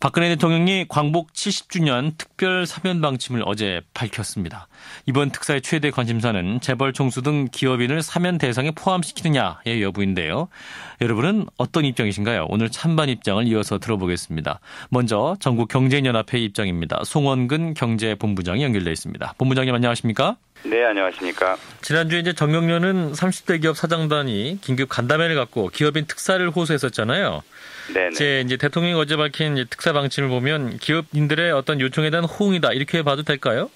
박근혜 대통령이 광복 70주년 특별 사면 방침을 어제 밝혔습니다. 이번 특사의 최대 관심사는 재벌 총수 등 기업인을 사면 대상에 포함시키느냐의 여부인데요. 여러분은 어떤 입장이신가요? 오늘 찬반 입장을 이어서 들어보겠습니다. 먼저 전국경제연합회 입장입니다. 송원근 경제본부장이 연결돼 있습니다. 본부장님 안녕하십니까? 네, 안녕하십니까? 지난주에 이제 정경련은 30대 기업 사장단이 긴급 간담회를 갖고 기업인 특사를 호소했었잖아요. 네네. 이제 대통령이 어제 밝힌 특사 방침을 보면 기업인들의 어떤 요청에 대한 호응이다 이렇게 봐도 될까요?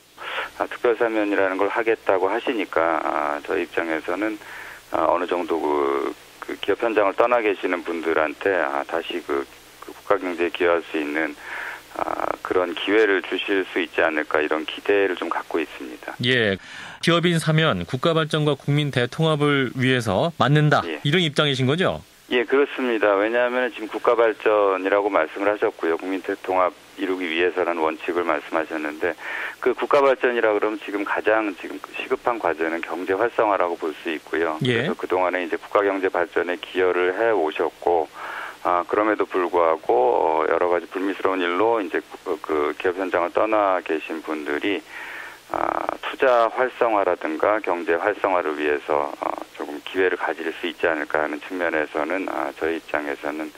특별사면이라는 걸 하겠다고 하시니까 저희 입장에서는 어느 정도 그 기업 현장을 떠나 계시는 분들한테 다시 그 국가 경제에 기여할 수 있는 그런 기회를 주실 수 있지 않을까 이런 기대를 좀 갖고 있습니다. 예, 기업인 사면 국가 발전과 국민 대통합을 위해서 맞는다 이런 입장이신 거죠? 예, 그렇습니다. 왜냐하면 지금 국가 발전이라고 말씀을 하셨고요. 국민 대통합 이루기 위해서라는 원칙을 말씀하셨는데 그 국가 발전이라 그러면 지금 가장 시급한 과제는 경제 활성화라고 볼 수 있고요. 예. 그래서 그동안에 이제 국가 경제 발전에 기여를 해 오셨고 그럼에도 불구하고 여러 가지 불미스러운 일로 이제 그 기업 현장을 떠나 계신 분들이 투자 활성화라든가 경제 활성화를 위해서 조금 기회를 가질 수 있지 않을까 하는 측면에서는 저희 입장에서는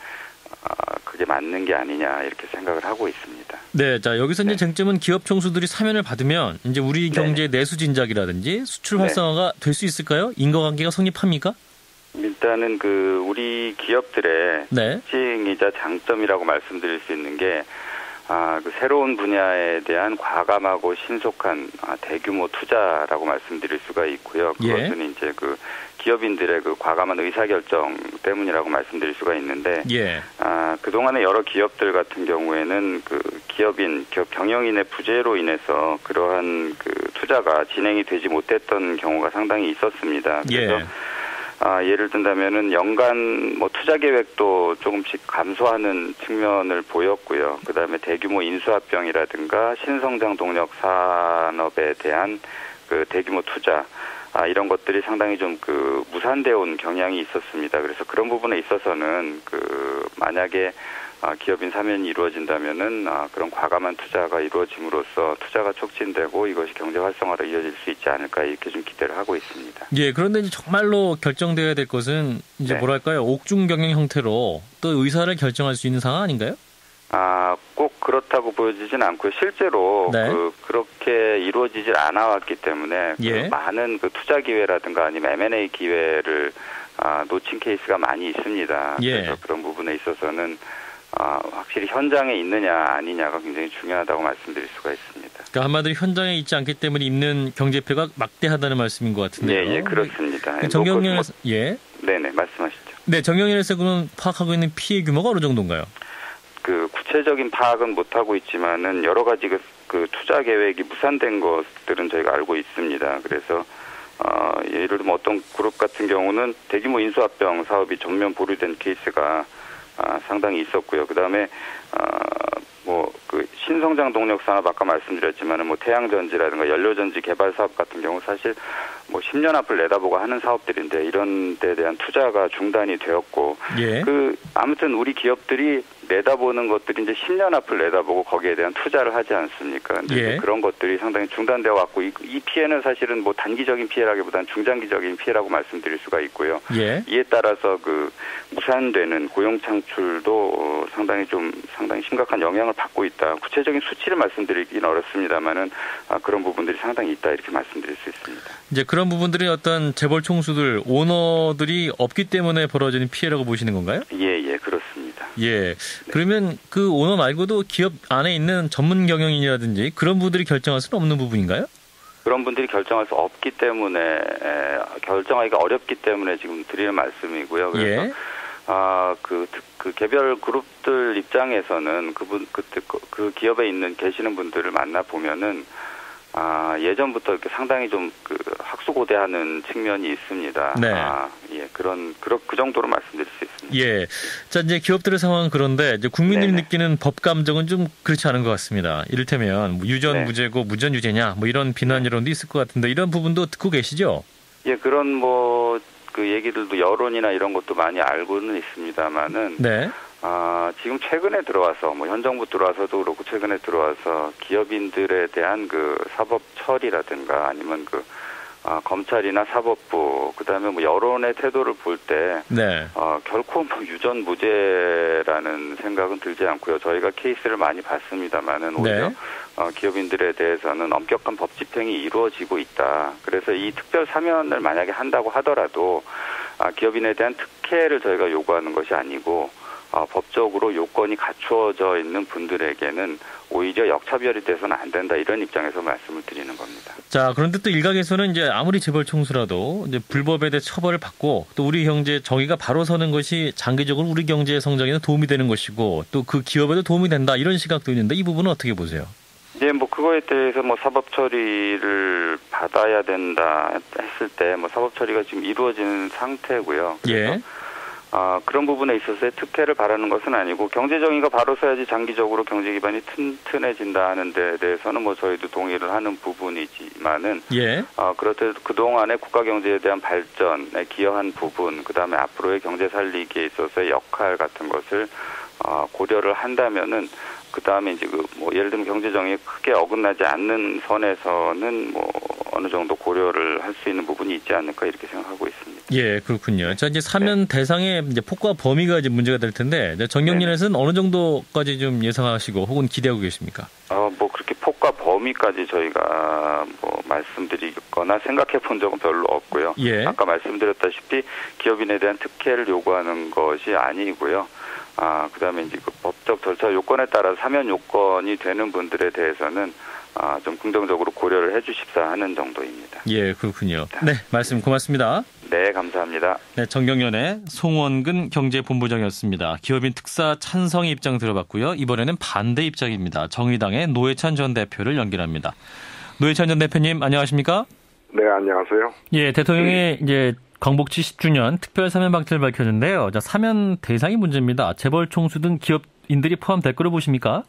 그게 맞는 게 아니냐 이렇게 생각을 하고 있습니다. 네, 자 여기서 이제 쟁점은 기업 총수들이 사면을 받으면 이제 우리 경제의 내수 진작이라든지 수출 활성화가 될 수 있을까요? 인과관계가 성립합니까? 일단은 우리 기업들의 특징이자 장점이라고 말씀드릴 수 있는 게 그 새로운 분야에 대한 과감하고 신속한 대규모 투자라고 말씀드릴 수가 있고요. 그것은 이제 그 기업인들의 그 과감한 의사결정 때문이라고 말씀드릴 수가 있는데, 그동안의 여러 기업들 같은 경우에는 기업 경영인의 부재로 인해서 그러한 투자가 진행이 되지 못했던 경우가 상당히 있었습니다. 그래서 예를 든다면은 연간 투자 계획도 조금씩 감소하는 측면을 보였고요. 그다음에 대규모 인수합병이라든가 신성장 동력 산업에 대한 대규모 투자 이런 것들이 상당히 좀 무산되어 온 경향이 있었습니다. 그래서 그런 부분에 있어서는 만약에 기업인 사면이 이루어진다면은 그런 과감한 투자가 이루어짐으로써 투자가 촉진되고 이것이 경제 활성화로 이어질 수 있지 않을까 이렇게 좀 기대를 하고 있습니다. 예, 그런데 이제 정말로 결정되어야 될 것은 이제 뭐랄까요, 옥중 경영 형태로 또 의사를 결정할 수 있는 상황 아닌가요? 꼭 그렇다고 보여지진 않고요. 실제로 그렇게 이루어지질 않아 왔기 때문에 많은 투자 기회라든가 아니면 M&A 기회를 놓친 케이스가 많이 있습니다. 그래서 그런 부분에 있어서는 확실히 현장에 있느냐 아니냐가 굉장히 중요하다고 말씀드릴 수가 있습니다. 그러니까 한마디로 현장에 있지 않기 때문에 입는 경제표가 막대하다는 말씀인 것 같은데요. 예, 그렇습니다. 정경련에서 네네, 말씀하시죠. 네, 정경련에서 그럼 파악하고 있는 피해 규모가 어느 정도인가요? 구체적인 파악은 못 하고 있지만은 여러 가지 투자 계획이 무산된 것들은 저희가 알고 있습니다. 그래서 예를 들면 어떤 그룹 같은 경우는 대규모 인수합병 사업이 전면 보류된 케이스가 상당히 있었고요. 그다음에 신성장 동력 산업 아까 말씀드렸지만은 태양전지라든가 연료전지 개발 사업 같은 경우 사실 10년 앞을 내다보고 하는 사업들인데 이런 데에 대한 투자가 중단이 되었고 아무튼 우리 기업들이 내다보는 것들이 이제 10년 앞을 내다보고 거기에 대한 투자를 하지 않습니까? 근데 그런 것들이 상당히 중단되어 왔고 이 피해는 사실은 단기적인 피해라기보다는 중장기적인 피해라고 말씀드릴 수가 있고요. 이에 따라서 무산되는 고용 창출도 상당히 심각한 영향을 받고 있다. 구체적인 수치를 말씀드리긴 어렵습니다만은 그런 부분들이 상당히 있다 이렇게 말씀드릴 수 있습니다. 이제 그런 부분들이 어떤 재벌 총수들, 오너들이 없기 때문에 벌어지는 피해라고 보시는 건가요? 예, 그렇습니다. 그러면 그 오너 말고도 기업 안에 있는 전문 경영인이라든지 그런 분들이 결정할 수는 없는 부분인가요? 그런 분들이 결정할 수 없기 때문에 결정하기가 어렵기 때문에 지금 드리는 말씀이고요. 그래서 그 개별 그룹들 입장에서는 그 기업에 계시는 분들을 만나 보면은 예전부터 이렇게 상당히 좀 학수고대하는 측면이 있습니다. 그 정도로 말씀드릴 수 있습니다. 자, 이제 기업들의 상황은 그런데 이제 국민들이 느끼는 법 감정은 좀 그렇지 않은 것 같습니다. 이를테면 유전 무죄고 무전 유죄냐 이런 비난 여론도 있을 것 같은데 이런 부분도 듣고 계시죠? 그런 얘기들도 여론이나 이런 것도 많이 알고는 있습니다만은 지금 최근에 들어와서 현 정부 들어와서도 그렇고 최근에 들어와서 기업인들에 대한 그 사법 처리라든가 아니면 검찰이나 사법부 그다음에 여론의 태도를 볼 때 네. 결코 유전 무죄라는 생각은 들지 않고요. 저희가 케이스를 많이 봤습니다만은 오히려 네. 기업인들에 대해서는 엄격한 법 집행이 이루어지고 있다. 그래서 이 특별 사면을 만약에 한다고 하더라도 기업인에 대한 특혜를 저희가 요구하는 것이 아니고 법적으로 요건이 갖추어져 있는 분들에게는 오히려 역차별이 돼서는 안 된다 이런 입장에서 말씀을 드리는 겁니다. 자, 그런데 또 일각에서는 이제 아무리 재벌 총수라도 이제 불법에 대해 처벌을 받고 또 우리 경제 정의가 바로 서는 것이 장기적으로 우리 경제의 성장에는 도움이 되는 것이고 또 그 기업에도 도움이 된다 이런 시각도 있는데 이 부분은 어떻게 보세요? 예, 그거에 대해서 사법 처리를 받아야 된다 했을 때 사법 처리가 지금 이루어지는 상태고요. 그래서 예. 그런 부분에 있어서의 특혜를 바라는 것은 아니고 경제 정의가 바로 서야지 장기적으로 경제 기반이 튼튼해진다는 데 대해서는 저희도 동의를 하는 부분이지만은 예. 그렇듯 그동안의 국가 경제에 대한 발전에 기여한 부분, 그다음에 앞으로의 경제 살리기에 있어서의 역할 같은 것을 고려를 한다면은 그다음에 이제 예를 들면 경제 정의에 크게 어긋나지 않는 선에서는 어느 정도 고려를 할 수 있는 부분이 있지 않을까 이렇게 생각하고 있습니다. 예, 그렇군요. 자, 이제 사면 대상의 이제 폭과 범위가 이제 문제가 될 텐데 정경련에서는 어느 정도까지 좀 예상하시고 혹은 기대하고 계십니까? 그렇게 폭과 범위까지 저희가 말씀드리거나 생각해 본 적은 별로 없고요. 예. 아까 말씀드렸다시피 기업인에 대한 특혜를 요구하는 것이 아니고요. 그다음에 이제 법적 절차 요건에 따라 사면 요건이 되는 분들에 대해서는 좀 긍정적으로 고려를 해주십사 하는 정도입니다. 예, 그렇군요. 네, 말씀 고맙습니다. 네, 감사합니다. 네, 정경련의 송원근 경제본부장이었습니다. 기업인 특사 찬성의 입장 들어봤고요. 이번에는 반대 입장입니다. 정의당의 노회찬 전 대표를 연결합니다. 노회찬 전 대표님, 안녕하십니까? 네, 안녕하세요. 예, 대통령이 이제 광복 70주년 특별 사면 방침을 밝혔는데요. 자, 사면 대상이 문제입니다. 재벌 총수 등 기업인들이 포함될 거로 보십니까?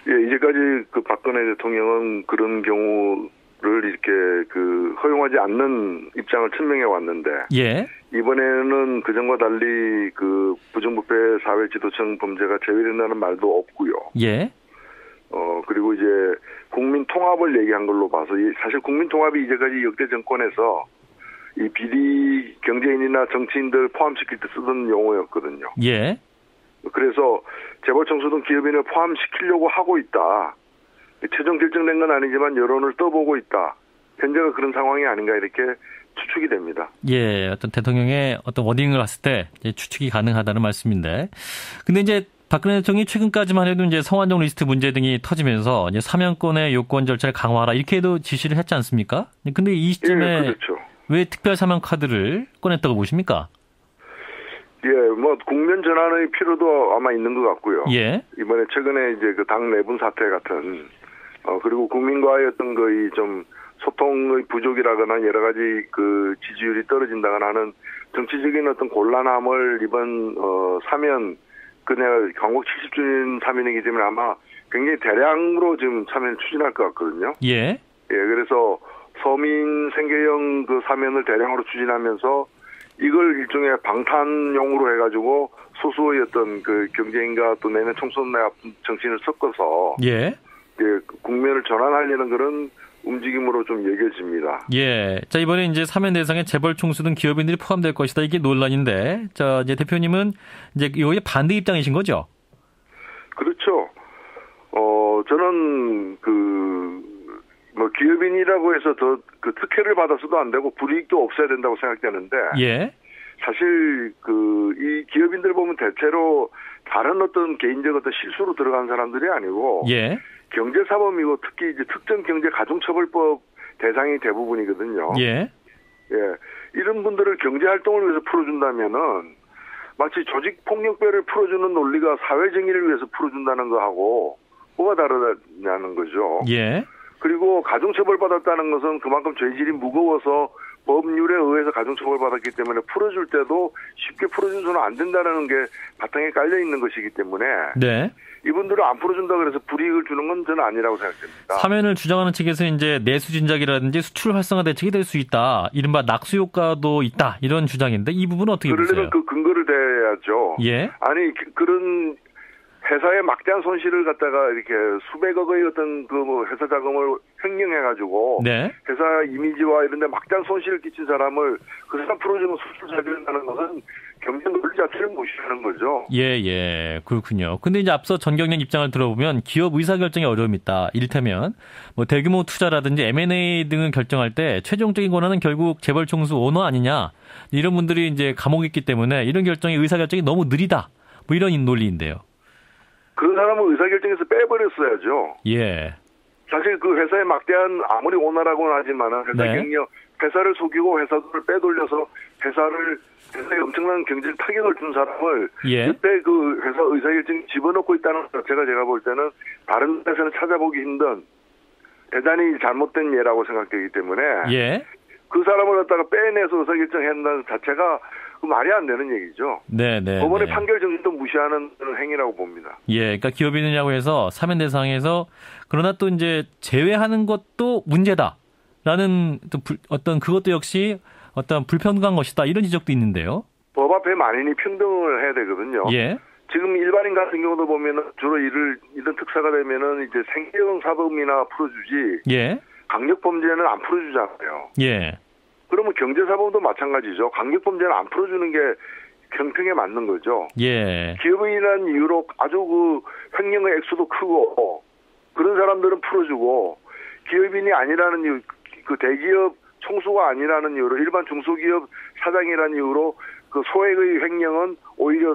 예, 이제까지 박근혜 대통령은 그런 경우를 이렇게 허용하지 않는 입장을 천명해 왔는데. 예. 이번에는 그전과 달리 부정부패 사회지도청 범죄가 제외된다는 말도 없고요. 예. 그리고 이제 국민 통합을 얘기한 걸로 봐서 사실 국민 통합이 이제까지 역대 정권에서 이 비리 경제인이나 정치인들 포함시킬 때 쓰던 용어였거든요. 예. 그래서 재벌 총수 등 기업인을 포함시키려고 하고 있다. 최종 결정된 건 아니지만 여론을 떠보고 있다. 현재가 그런 상황이 아닌가 이렇게 추측이 됩니다. 예, 어떤 대통령의 어떤 워딩을 봤을 때 추측이 가능하다는 말씀인데, 근데 이제 박근혜 대통령이 최근까지만 해도 이제 성완종 리스트 문제 등이 터지면서 이제 사면권의 요건 절차를 강화하라 이렇게도 지시를 했지 않습니까? 근데 이 시점에 예, 그렇죠. 왜 특별 사면 카드를 꺼냈다고 보십니까? 예, 국면 전환의 필요도 아마 있는 것 같고요. 예. 이번에 최근에 이제 당 내분 사태 같은, 그리고 국민과의 어떤 좀 소통의 부족이라거나 여러 가지 지지율이 떨어진다거나 하는 정치적인 어떤 곤란함을 이번, 사면, 그냥 광복 70주년 사면이기 때문에 아마 굉장히 대량으로 지금 사면을 추진할 것 같거든요. 예. 예, 그래서 서민 생계형 사면을 대량으로 추진하면서 이걸 일종의 방탄용으로 해가지고 소수의 어떤 경제인과 또 내년 총선 내 정치인을 섞어서 예. 국면을 전환하려는 그런 움직임으로 좀 여겨집니다. 예. 자, 이번에 이제 사면 대상에 재벌 총수 등 기업인들이 포함될 것이다. 이게 논란인데, 자, 이제 대표님은 이제 이거에 반대 입장이신 거죠? 그렇죠. 저는 기업인이라고 해서 더 특혜를 받아서도 안 되고 불이익도 없어야 된다고 생각되는데. 예. 사실 이 기업인들 보면 대체로 다른 어떤 개인적 어떤 실수로 들어간 사람들이 아니고. 예. 경제사범이고 특히 이제 특정 경제 가중처벌법 대상이 대부분이거든요. 예. 예. 이런 분들을 경제활동을 위해서 풀어준다면은 마치 조직폭력배를 풀어주는 논리가 사회정의를 위해서 풀어준다는 거하고 뭐가 다르냐는 거죠. 예. 그리고 가중처벌받았다는 것은 그만큼 죄질이 무거워서 법률에 의해서 가중처벌받았기 때문에 풀어줄 때도 쉽게 풀어준서는 안 된다는 게 바탕에 깔려있는 것이기 때문에 네. 이분들을 안 풀어준다 그래서 불이익을 주는 건 저는 아니라고 생각됩니다. 사면을 주장하는 측에서는 이제 내수 진작이라든지 수출 활성화 대책이 될 수 있다. 이른바 낙수 효과도 있다. 이런 주장인데 이 부분은 어떻게 보세요? 그러려면 그 근거를 대야 있었죠. 예. 아니 그런 회사의 막대한 손실을 갖다가 이렇게 수백억의 어떤 그 뭐 회사 자금을 횡령해가지고 네. 회사 이미지와 이런데 막대한 손실을 끼친 사람을 그 사람 풀어주면 수술 자비한다는 것은 경쟁 논리 자체를 무시하는 거죠. 예. 그렇군요. 근데 이제 앞서 전경련 입장을 들어보면 기업 의사결정에 어려움이 있다. 이를테면 뭐 대규모 투자라든지 M&A 등을 결정할 때 최종적인 권한은 결국 재벌 총수 오너 아니냐. 이런 분들이 이제 감옥에 있기 때문에 이런 의사결정이 너무 느리다. 뭐 이런 논리인데요. 그런 사람은 의사결정에서 빼버렸어야죠. 예. 사실 그 회사의 막대한 아무리 오너라고는 하지만 회사 네. 경력, 회사를 속이고 회사를 빼돌려서 회사에 엄청난 경제적 타격을 준 사람을 예. 그때 그 회사 의사결정 집어넣고 있다는 것 자체가 제가 볼 때는 다른 데서는 찾아보기 힘든 대단히 잘못된 예라고 생각되기 때문에 예. 그 사람을 갖다가 빼내서 의사결정한다는 자체가 말이 안 되는 얘기죠. 네. 법원의 판결 정신도 무시하는 행위라고 봅니다. 예, 그러니까 기업인이냐고 해서 사면 대상에서 그러나 또 이제 제외하는 것도 문제다라는 또 어떤 그것도 역시 어떤 불평등한 것이다 이런 지적도 있는데요. 법 앞에 만인이 평등을 해야 되거든요. 예. 지금 일반인 같은 경우도 보면은 주로 이런 특사가 되면은 이제 생계형 사범이나 풀어주지. 예. 강력범죄는 안 풀어주잖아요. 예. 그러면 경제사범도 마찬가지죠. 강력범죄는 안 풀어주는 게 평등에 맞는 거죠. 예. 기업인이라는 이유로 아주 그 횡령의 액수도 크고 그런 사람들은 풀어주고 기업인이 아니라는 이유, 그 대기업 총수가 아니라는 이유로 일반 중소기업 사장이라는 이유로 그 소액의 횡령은 오히려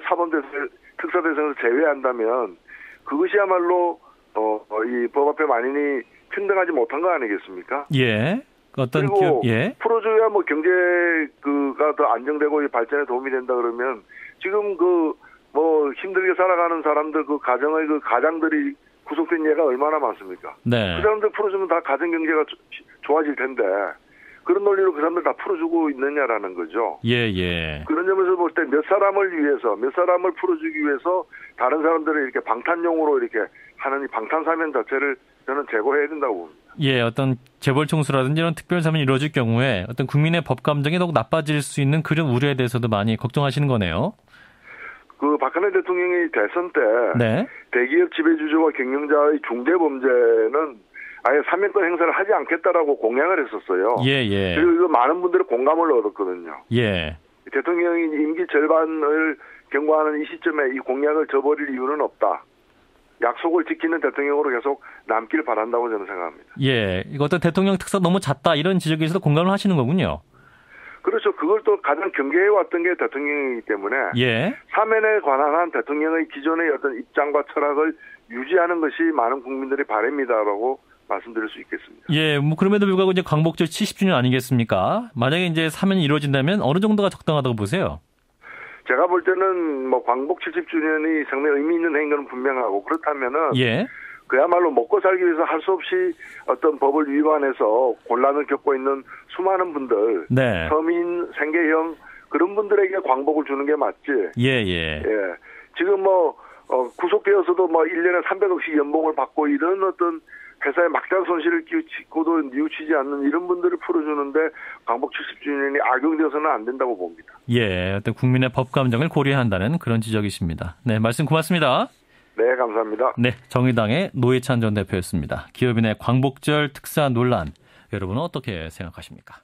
특사대상에서 제외한다면 그것이야말로 이 법 앞에 만인이 평등하지 못한 거 아니겠습니까? 예. 어떤 그리고 예. 풀어줘야 뭐 경제가 더 안정되고 발전에 도움이 된다 그러면 지금 그 뭐 힘들게 살아가는 사람들 그 가정의 그 가장들이 구속된 예가 얼마나 많습니까? 네. 그 사람들 풀어주면 다 가정 경제가 좋아질 텐데 그런 논리로 그 사람들 다 풀어주고 있느냐라는 거죠. 예. 그런 점에서 볼 때 몇 사람을 위해서 몇 사람을 풀어주기 위해서 다른 사람들을 이렇게 방탄용으로 이렇게 하는 이 방탄사면 자체를 저는 제거해야 된다고 봅니다. 예, 어떤 재벌 총수라든지 이런 특별 사면이 이루어질 경우에 어떤 국민의 법 감정이 더욱 나빠질 수 있는 그런 우려에 대해서도 많이 걱정하시는 거네요. 그 박근혜 대통령이 대선 때 네. 대기업 지배주주와 경영자의 중대범죄는 아예 사면권 행사를 하지 않겠다라고 공약을 했었어요. 예. 그리고 이거 많은 분들의 공감을 얻었거든요. 예. 대통령이 임기 절반을 경과하는 이 시점에 이 공약을 저버릴 이유는 없다. 약속을 지키는 대통령으로 계속 남길 바란다고 저는 생각합니다. 예. 이거 어떤 대통령 특사 너무 잦다 이런 지적에서도 공감을 하시는 거군요. 그렇죠. 그걸 또 가장 경계해왔던 게 대통령이기 때문에 예. 사면에 관한 한 대통령의 기존의 어떤 입장과 철학을 유지하는 것이 많은 국민들의 바람이다라고 말씀드릴 수 있겠습니다. 예, 뭐 그럼에도 불구하고 이제 광복절 70주년 아니겠습니까? 만약에 이제 사면이 이루어진다면 어느 정도가 적당하다고 보세요? 제가 볼 때는 뭐 광복 70주년이 상당히 의미 있는 행사는 분명하고 그렇다면은 예. 그야말로 먹고 살기 위해서 할 수 없이 어떤 법을 위반해서 곤란을 겪고 있는 수많은 분들, 네. 서민, 생계형 그런 분들에게 광복을 주는 게 맞지. 예. 지금 뭐 구속되어서도 뭐 1년에 300억씩 연봉을 받고 이런 어떤 회사에 막대한 손실을 끼치고도 뉘우치지 않는 이런 분들을 풀어주는데 광복 70주년이 악용되어서는 안 된다고 봅니다. 예, 어떤 국민의 법 감정을 고려한다는 그런 지적이십니다. 네, 말씀 고맙습니다. 네, 감사합니다. 네, 정의당의 노회찬 전 대표였습니다. 기업인의 광복절 특사 논란, 여러분은 어떻게 생각하십니까?